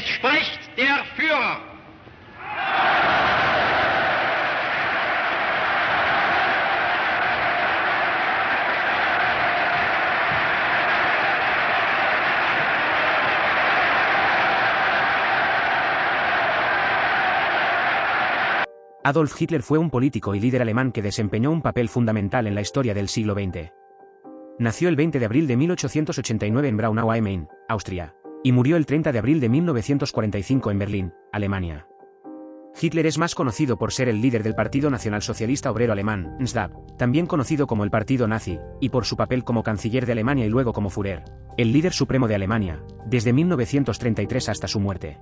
Es spricht der Führer. Adolf Hitler fue un político y líder alemán que desempeñó un papel fundamental en la historia del siglo XX. Nació el 20 de abril de 1889 en Braunau am Main, Austria, y murió el 30 de abril de 1945 en Berlín, Alemania. Hitler es más conocido por ser el líder del Partido Nacionalsocialista Obrero Alemán, NSDAP, también conocido como el Partido Nazi, y por su papel como canciller de Alemania y luego como Führer, el líder supremo de Alemania, desde 1933 hasta su muerte.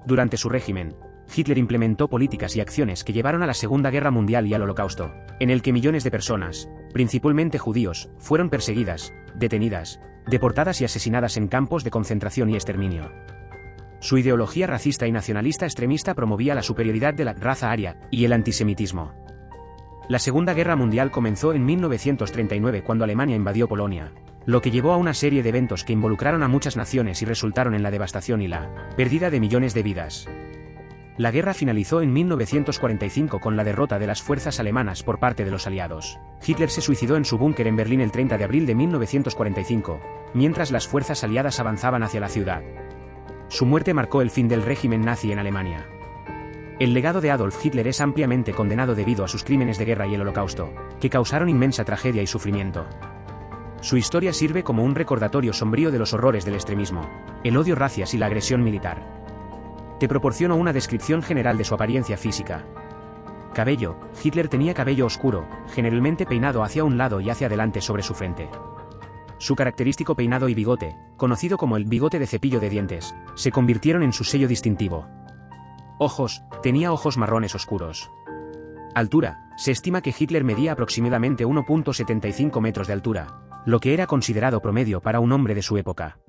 Durante su régimen, Hitler implementó políticas y acciones que llevaron a la Segunda Guerra Mundial y al Holocausto, en el que millones de personas, principalmente judíos, fueron perseguidas, detenidas, deportadas y asesinadas en campos de concentración y exterminio. Su ideología racista y nacionalista extremista promovía la superioridad de la raza aria y el antisemitismo. La Segunda Guerra Mundial comenzó en 1939 cuando Alemania invadió Polonia, lo que llevó a una serie de eventos que involucraron a muchas naciones y resultaron en la devastación y la pérdida de millones de vidas. La guerra finalizó en 1945 con la derrota de las fuerzas alemanas por parte de los aliados. Hitler se suicidó en su búnker en Berlín el 30 de abril de 1945, mientras las fuerzas aliadas avanzaban hacia la ciudad. Su muerte marcó el fin del régimen nazi en Alemania. El legado de Adolf Hitler es ampliamente condenado debido a sus crímenes de guerra y el Holocausto, que causaron inmensa tragedia y sufrimiento. Su historia sirve como un recordatorio sombrío de los horrores del extremismo, el odio racial y la agresión militar. Te proporciono una descripción general de su apariencia física. Cabello: Hitler tenía cabello oscuro, generalmente peinado hacia un lado y hacia adelante sobre su frente. Su característico peinado y bigote, conocido como el bigote de cepillo de dientes, se convirtieron en su sello distintivo. Ojos: tenía ojos marrones oscuros. Altura: se estima que Hitler medía aproximadamente 1,75 metros de altura, lo que era considerado promedio para un hombre de su época.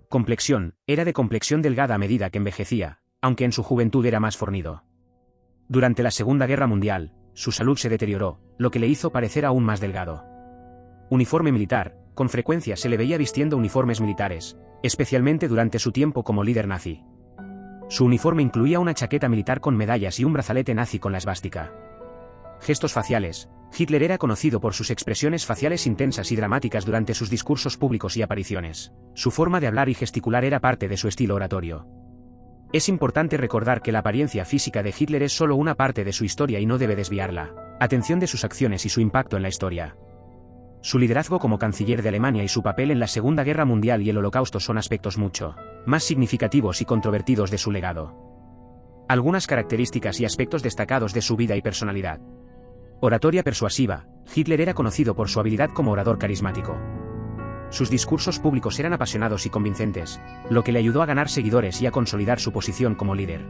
Complexión: era de complexión delgada a medida que envejecía, aunque en su juventud era más fornido. Durante la Segunda Guerra Mundial, su salud se deterioró, lo que le hizo parecer aún más delgado. Uniforme militar: con frecuencia se le veía vistiendo uniformes militares, especialmente durante su tiempo como líder nazi. Su uniforme incluía una chaqueta militar con medallas y un brazalete nazi con la esvástica. Gestos faciales: Hitler era conocido por sus expresiones faciales intensas y dramáticas durante sus discursos públicos y apariciones. Su forma de hablar y gesticular era parte de su estilo oratorio. Es importante recordar que la apariencia física de Hitler es solo una parte de su historia y no debe desviar la atención de sus acciones y su impacto en la historia. Su liderazgo como canciller de Alemania y su papel en la Segunda Guerra Mundial y el Holocausto son aspectos mucho más significativos y controvertidos de su legado. Algunas características y aspectos destacados de su vida y personalidad. Oratoria persuasiva: Hitler era conocido por su habilidad como orador carismático. Sus discursos públicos eran apasionados y convincentes, lo que le ayudó a ganar seguidores y a consolidar su posición como líder.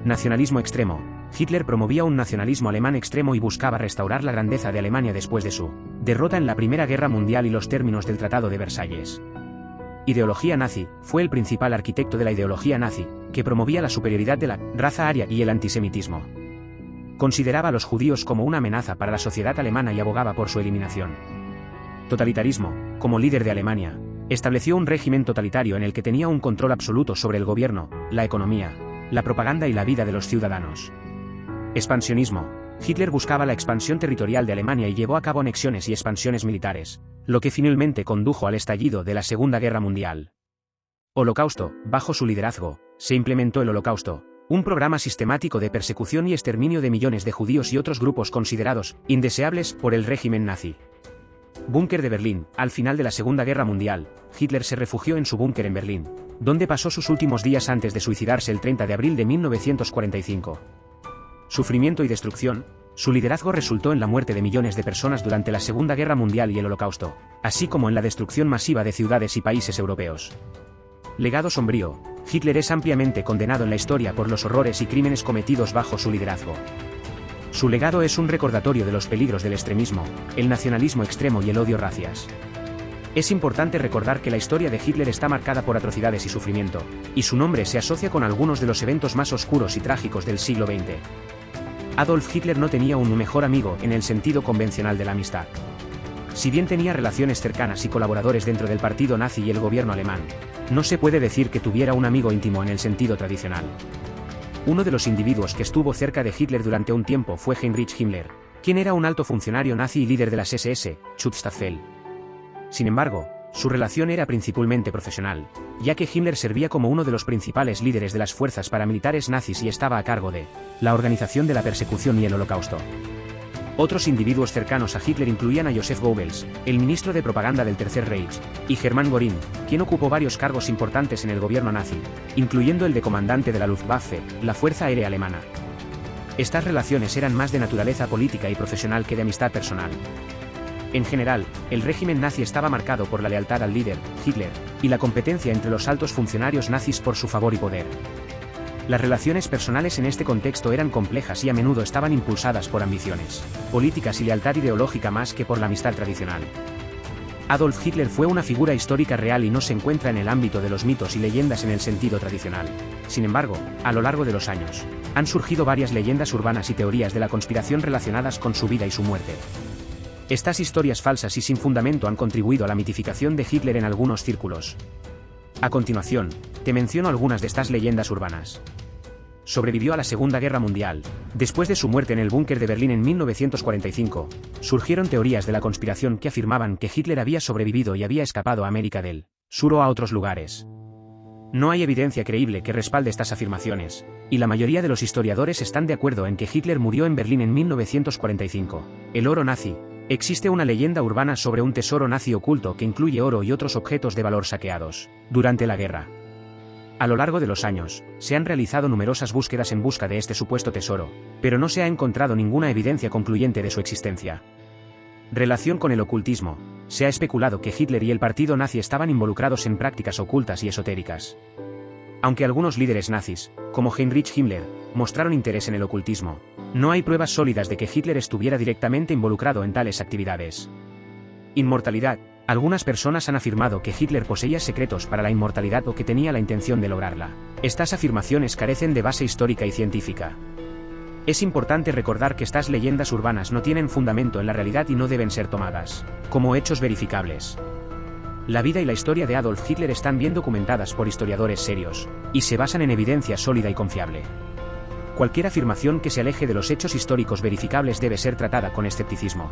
Nacionalismo extremo: Hitler promovía un nacionalismo alemán extremo y buscaba restaurar la grandeza de Alemania después de su derrota en la Primera Guerra Mundial y los términos del Tratado de Versalles. Ideología nazi: fue el principal arquitecto de la ideología nazi, que promovía la superioridad de la raza aria y el antisemitismo. Consideraba a los judíos como una amenaza para la sociedad alemana y abogaba por su eliminación. Totalitarismo: como líder de Alemania, estableció un régimen totalitario en el que tenía un control absoluto sobre el gobierno, la economía, la propaganda y la vida de los ciudadanos. Expansionismo: Hitler buscaba la expansión territorial de Alemania y llevó a cabo anexiones y expansiones militares, lo que finalmente condujo al estallido de la Segunda Guerra Mundial. Holocausto: bajo su liderazgo, se implementó el Holocausto, un programa sistemático de persecución y exterminio de millones de judíos y otros grupos considerados indeseables por el régimen nazi. Búnker de Berlín: al final de la Segunda Guerra Mundial, Hitler se refugió en su búnker en Berlín, donde pasó sus últimos días antes de suicidarse el 30 de abril de 1945. Sufrimiento y destrucción: su liderazgo resultó en la muerte de millones de personas durante la Segunda Guerra Mundial y el Holocausto, así como en la destrucción masiva de ciudades y países europeos. Legado sombrío: Hitler es ampliamente condenado en la historia por los horrores y crímenes cometidos bajo su liderazgo. Su legado es un recordatorio de los peligros del extremismo, el nacionalismo extremo y el odio racial. Es importante recordar que la historia de Hitler está marcada por atrocidades y sufrimiento, y su nombre se asocia con algunos de los eventos más oscuros y trágicos del siglo XX. Adolf Hitler no tenía un mejor amigo en el sentido convencional de la amistad. Si bien tenía relaciones cercanas y colaboradores dentro del partido nazi y el gobierno alemán, no se puede decir que tuviera un amigo íntimo en el sentido tradicional. Uno de los individuos que estuvo cerca de Hitler durante un tiempo fue Heinrich Himmler, quien era un alto funcionario nazi y líder de las SS, Schutzstaffel. Sin embargo, su relación era principalmente profesional, ya que Himmler servía como uno de los principales líderes de las fuerzas paramilitares nazis y estaba a cargo de la organización de la persecución y el Holocausto. Otros individuos cercanos a Hitler incluían a Joseph Goebbels, el ministro de propaganda del Tercer Reich, y Hermann Göring, quien ocupó varios cargos importantes en el gobierno nazi, incluyendo el de comandante de la Luftwaffe, la Fuerza Aérea Alemana. Estas relaciones eran más de naturaleza política y profesional que de amistad personal. En general, el régimen nazi estaba marcado por la lealtad al líder, Hitler, y la competencia entre los altos funcionarios nazis por su favor y poder. Las relaciones personales en este contexto eran complejas y a menudo estaban impulsadas por ambiciones políticas y lealtad ideológica más que por la amistad tradicional. Adolf Hitler fue una figura histórica real y no se encuentra en el ámbito de los mitos y leyendas en el sentido tradicional. Sin embargo, a lo largo de los años, han surgido varias leyendas urbanas y teorías de la conspiración relacionadas con su vida y su muerte. Estas historias falsas y sin fundamento han contribuido a la mitificación de Hitler en algunos círculos. A continuación, te menciono algunas de estas leyendas urbanas. Sobrevivió a la Segunda Guerra Mundial. Después de su muerte en el búnker de Berlín en 1945, surgieron teorías de la conspiración que afirmaban que Hitler había sobrevivido y había escapado a América del Sur o a otros lugares. No hay evidencia creíble que respalde estas afirmaciones, y la mayoría de los historiadores están de acuerdo en que Hitler murió en Berlín en 1945. El oro nazi. Existe una leyenda urbana sobre un tesoro nazi oculto que incluye oro y otros objetos de valor saqueados durante la guerra. A lo largo de los años, se han realizado numerosas búsquedas en busca de este supuesto tesoro, pero no se ha encontrado ninguna evidencia concluyente de su existencia. Relación con el ocultismo. Se ha especulado que Hitler y el partido nazi estaban involucrados en prácticas ocultas y esotéricas. Aunque algunos líderes nazis, como Heinrich Himmler, mostraron interés en el ocultismo, no hay pruebas sólidas de que Hitler estuviera directamente involucrado en tales actividades. Inmortalidad. Algunas personas han afirmado que Hitler poseía secretos para la inmortalidad o que tenía la intención de lograrla. Estas afirmaciones carecen de base histórica y científica. Es importante recordar que estas leyendas urbanas no tienen fundamento en la realidad y no deben ser tomadas como hechos verificables. La vida y la historia de Adolf Hitler están bien documentadas por historiadores serios, y se basan en evidencia sólida y confiable. Cualquier afirmación que se aleje de los hechos históricos verificables debe ser tratada con escepticismo.